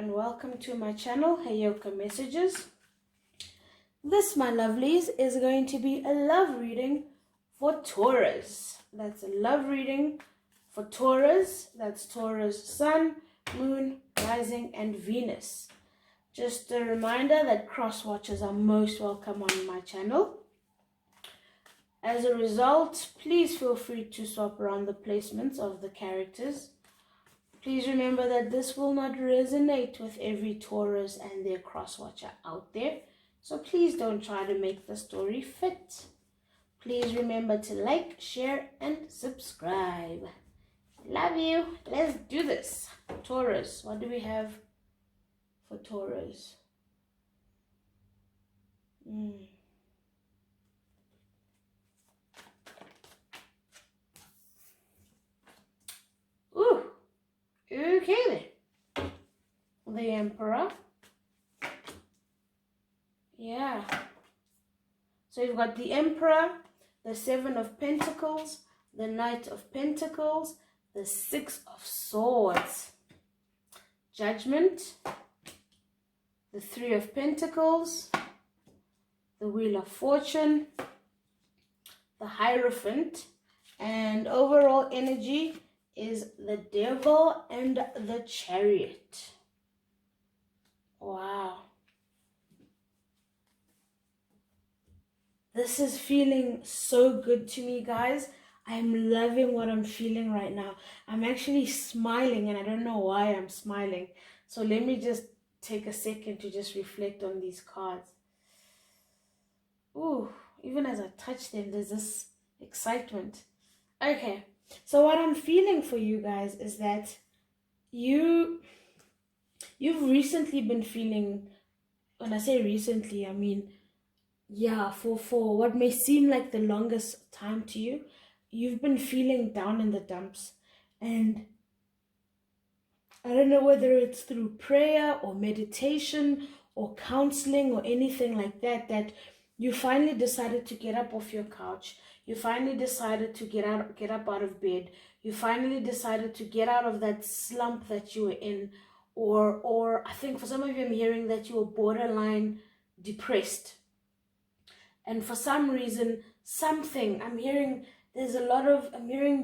and welcome to my channel, Heyoka Messages. This, my lovelies, is going to be a love reading for Taurus. That's a love reading for Taurus. That's Taurus Sun, Moon, Rising, and Venus. Just a reminder that cross watchers are most welcome on my channel. As a result, please feel free to swap around the placements of the characters. Please remember that this will not resonate with every Taurus and their cross watcher out there. So please don't try to make the story fit. Please remember to like, share, and subscribe. Love you. Let's do this. Taurus. What do we have for Taurus? Ooh. Okay then. The Emperor. Yeah. So you've got the Emperor, the Seven of Pentacles, the Knight of Pentacles, the Six of Swords, Judgment, the Three of Pentacles, the Wheel of Fortune, the Hierophant, and overall energy is the Devil and the Chariot. Wow. This is feeling so good to me, guys. I'm loving what I'm feeling right now. I'm actually smiling, and I don't know why I'm smiling. So let me just take a second to just reflect on these cards. Ooh, even as I touch them, there's this excitement. Okay, so what I'm feeling for you guys is that you've recently been feeling, when I say recently, I mean, yeah, for what may seem like the longest time to you, you've been feeling down in the dumps. And I don't know whether it's through prayer or meditation or counseling or anything like that, that you finally decided to get up off your couch. You finally decided to get up out of bed. You finally decided to get out of that slump that you were in. Or I think for some of you, I'm hearing that you were borderline depressed. And for some reason, I'm hearing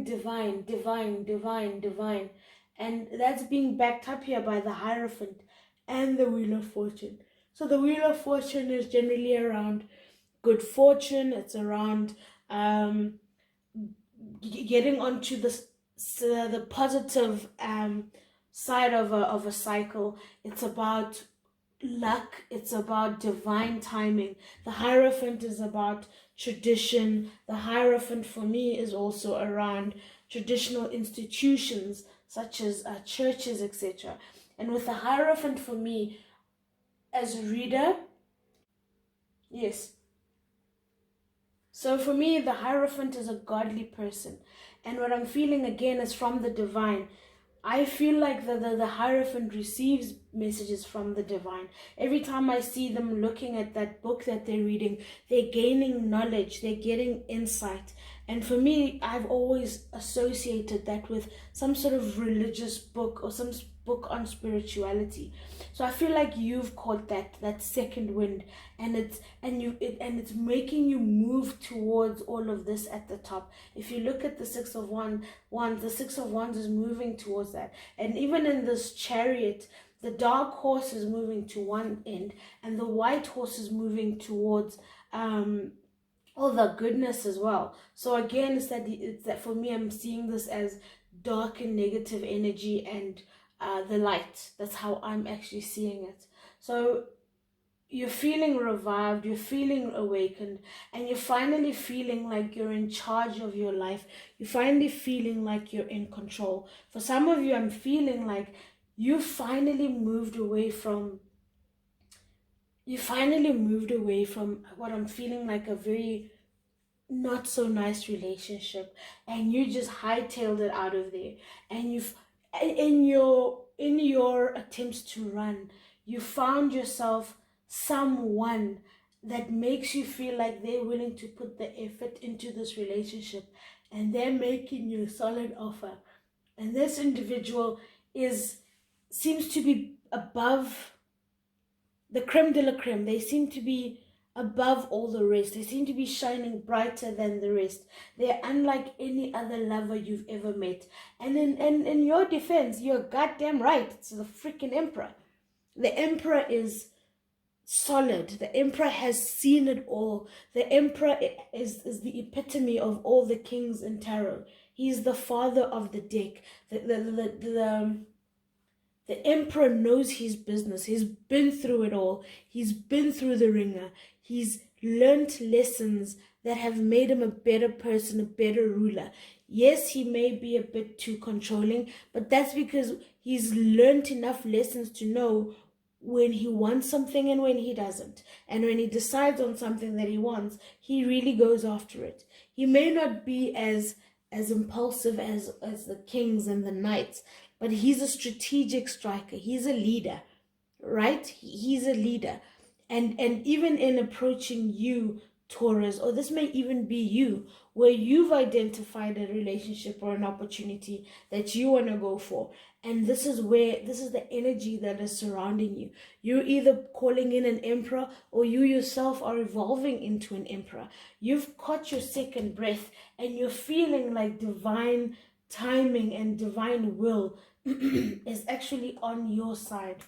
divine. And that's being backed up here by the Hierophant and the Wheel of Fortune. So the Wheel of Fortune is generally around good fortune. It's around getting onto the positive side of a cycle. It's about luck. It's about divine timing. The Hierophant is about tradition. The Hierophant for me is also around traditional institutions such as churches, etc. And with the Hierophant for me as a reader, yes. So for me, the Hierophant is a godly person. And what I'm feeling again is from the divine. I feel like the Hierophant receives messages from the divine. Every time I see them looking at that book that they're reading, they're gaining knowledge, they're getting insight. And for me, I've always associated that with some sort of religious book or some book on spirituality. So I feel like you've caught that second wind, and it's making you move towards all of this at the top. If you look at the Six of Wands, the Six of Wands is moving towards that. And even in this Chariot, the dark horse is moving to one end, and the white horse is moving towards all the goodness as well. So again, it's that for me, I'm seeing this as dark and negative energy and the light. That's how I'm actually seeing it. So you're feeling revived, you're feeling awakened, and you're finally feeling like you're in charge of your life. You're finally feeling like you're in control. For some of you, I'm feeling like you finally moved away from what I'm feeling like a very not so nice relationship, and you just hightailed it out of there. And you've in your attempts to run, you found yourself someone that makes you feel like they're willing to put the effort into this relationship, and they're making you a solid offer. And this individual is seems to be above the creme de la creme. They seem to be above all the rest. They seem to be shining brighter than the rest. They're unlike any other lover you've ever met. And in your defense, you're goddamn right. It's the freaking emperor. The emperor is solid. The emperor has seen it all. The emperor is the epitome of all the kings in tarot. He's the father of the deck. The emperor knows his business. He's been through it all. He's been through the ringer. He's learnt lessons that have made him a better person, a better ruler. Yes, he may be a bit too controlling, but that's because he's learnt enough lessons to know when he wants something and when he doesn't. And when he decides on something that he wants, he really goes after it. He may not be as impulsive as the kings and the knights, but he's a strategic striker. He's a leader, right? He's a leader. And even in approaching you, Taurus, or this may even be you, where you've identified a relationship or an opportunity that you want to go for. And this is the energy that is surrounding you. You're either calling in an emperor, or you yourself are evolving into an emperor. You've caught your second breath and you're feeling like divine timing and divine will is actually on your side.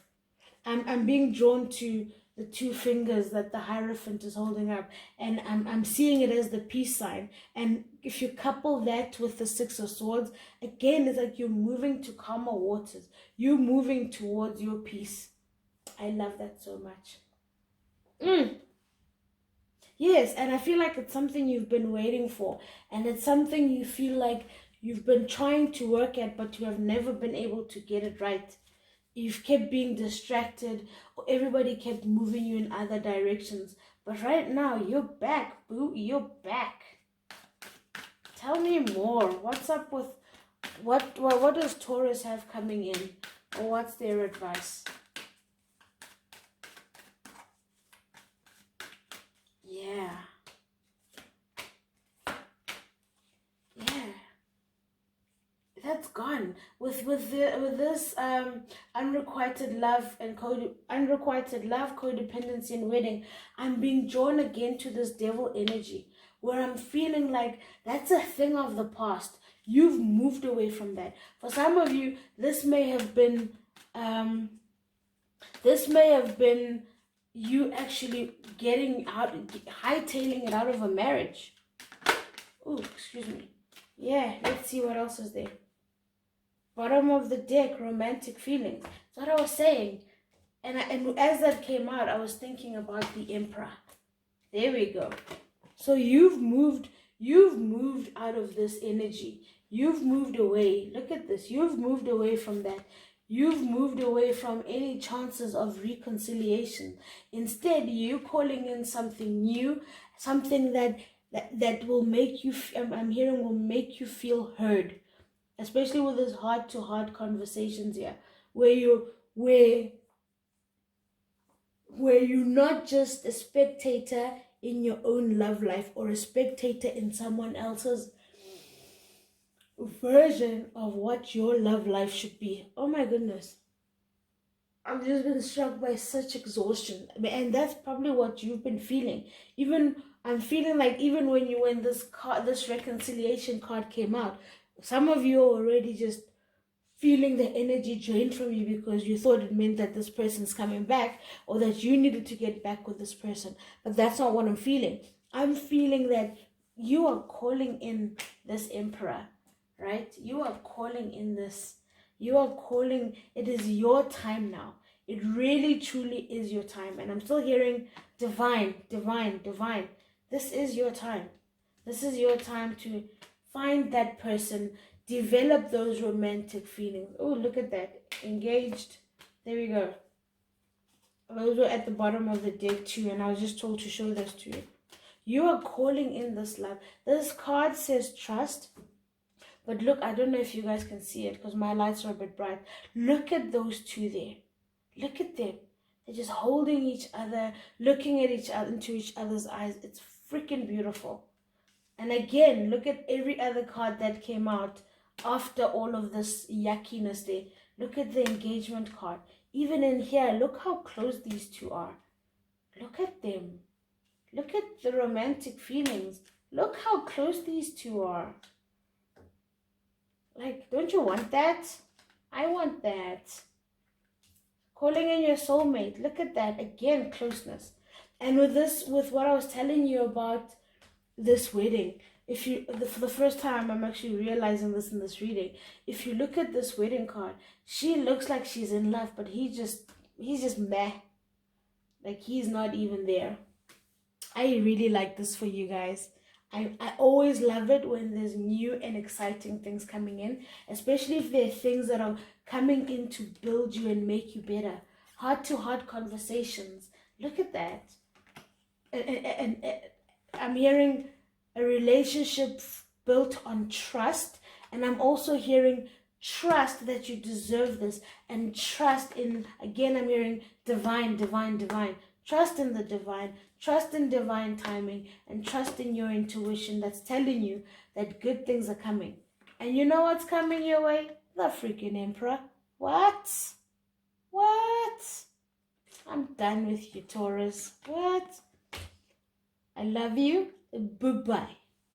I'm being drawn to the two fingers that the Hierophant is holding up, and I'm seeing it as the peace sign. And if you couple that with the Six of Swords, again, it's like you're moving to calmer waters. You're moving towards your peace. I love that so much. Yes, and I feel like it's something you've been waiting for, and it's something you feel like you've been trying to work at, but you have never been able to get it right. You've kept being distracted, or everybody kept moving you in other directions. But right now, you're back, boo. You're back. Tell me more. What's up with what does Taurus have coming in, or what's their advice? Yeah. That's gone with this unrequited love and codependency and wedding. I'm being drawn again to this devil energy, where I'm feeling like that's a thing of the past. You've moved away from that. For some of you, this may have been you actually getting out, hightailing it out of a marriage. Oh, excuse me. Yeah, let's see what else is there. Bottom of the deck, romantic feelings. That's what I was saying. And as that came out, I was thinking about the emperor. There we go. So you've moved out of this energy. You've moved away. Look at this. You've moved away from that. You've moved away from any chances of reconciliation. Instead, you're calling in something new, something that will make you, I'm hearing, will make you feel heard. Especially with those heart-to-heart conversations here, where you're not just a spectator in your own love life, or a spectator in someone else's version of what your love life should be. Oh my goodness. I've just been struck by such exhaustion. And that's probably what you've been feeling. I'm feeling like even when this reconciliation card came out, some of you are already just feeling the energy drained from you because you thought it meant that this person's coming back, or that you needed to get back with this person. But that's not what I'm feeling. I'm feeling that you are calling in this emperor, right? You are calling in this. You are calling. It is your time now. It really, truly is your time. And I'm still hearing divine, divine, divine. This is your time. This is your time to find that person, develop those romantic feelings. Oh, look at that. Engaged. There we go. Those were at the bottom of the deck too, and I was just told to show this to you. You are calling in this love. This card says trust. But look, I don't know if you guys can see it because my lights are a bit bright. Look at those two there. Look at them. They're just holding each other, looking at each other, into each other's eyes. It's freaking beautiful. And again, look at every other card that came out after all of this yuckiness there. Look at the engagement card. Even in here, look how close these two are. Look at them. Look at the romantic feelings. Look how close these two are. Like, don't you want that? I want that. Calling in your soulmate. Look at that. Again, closeness. And with what I was telling you about this wedding, for the first time, I'm actually realizing this in this reading. If you look at this wedding card, she looks like she's in love, but he's just meh. Like, he's not even there. I really like this for you guys. I always love it when there's new and exciting things coming in, especially if there are things that are coming in to build you and make you better. Heart-to-heart conversations. Look at that. And I'm hearing a relationship built on trust, and I'm also hearing trust that you deserve this, and trust in, again, I'm hearing divine. Trust in the divine, trust in divine timing, and trust in your intuition that's telling you that good things are coming. And you know what's coming your way? The freaking Emperor. What? I'm done with you, Taurus. What? I love you. Bye-bye.